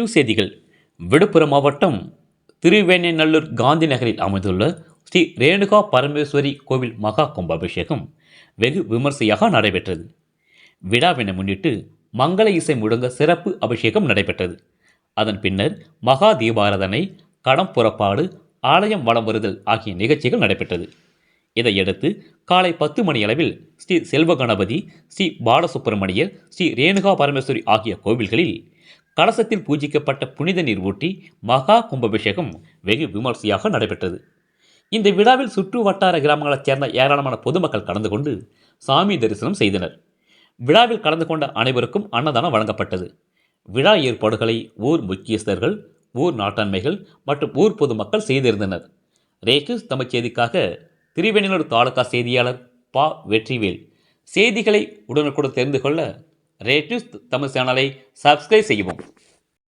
News செய்திகள். விழுப்புரம் மாவட்டம் திருவேனைநல்லூர் காந்தி நகரில் அமைந்துள்ள ஸ்ரீ ரேணுகா பரமேஸ்வரி கோவில் மகா கும்பாபிஷேகம் வெகு விமர்சையாக நடைபெற்றது. விழாவினை முன்னிட்டு மங்கள இசை முழங்க சிறப்பு அபிஷேகம் நடைபெற்றது. அதன் பின்னர் மகா தீபாராதனை, கடம் புறப்பாடு, ஆலயம் வலம் வருதல் ஆகிய நிகழ்ச்சிகள் நடைபெற்றது. இதையடுத்து காலை 10 மணியளவில் ஸ்ரீ செல்வ கணபதி, ஸ்ரீ பாலசுப்பிரமணியர், ஸ்ரீ ரேணுகா பரமேஸ்வரி ஆகிய கோவில்களில் கலசத்தில் பூஜிக்கப்பட்ட புனித நீர் ஊற்றி மகா கும்பாபிஷேகம் வெகு விமர்சையாக நடைபெற்றது. இந்த விழாவில் சுற்று வட்டார கிராமங்களைச் சேர்ந்த ஏராளமான பொதுமக்கள் கலந்து கொண்டு சாமி தரிசனம் செய்தனர். விழாவில் கலந்து கொண்ட அனைவருக்கும் அன்னதானம் வழங்கப்பட்டது. விழா ஏற்பாடுகளை ஊர் முக்கியஸ்தர்கள், ஊர் நாட்டாண்மைகள் மற்றும் ஊர் பொதுமக்கள் செய்திருந்தனர். ரேகிஸ் தமிழ் செய்திக்காக திருவேனைநல்லூர் தாலுகா செய்தியாளர் பா. வெற்றிவேல். செய்திகளை உடனுக்குடன் தெரிந்து கொள்ள ரேடியோஸ் தமிழ் சேனலை சப்ஸ்கிரைப் செய்யவும்.